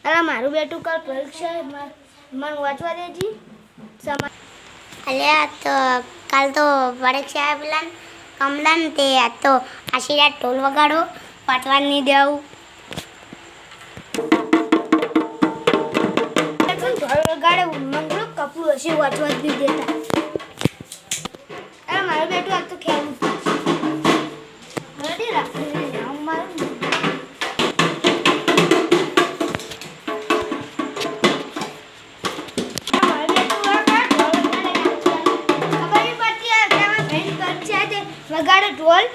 અલા મારું બેટું કાલ પરીક્ષા મને વાંચવા દેજી અલ્યા તો કાલ તો પરીક્ષા પેલા કમલા ને તે તો આશીર્વાદ ઢોલ વગાડો વાંચવા નહીં દેવું ઢોલ વગાડે મંગળો કપડું હશે વાંચવા જ નહીં દેતા અલા મારું બેટું આ તો ખેલું રેડી રાખી હું મારું વગાડે ઢોલ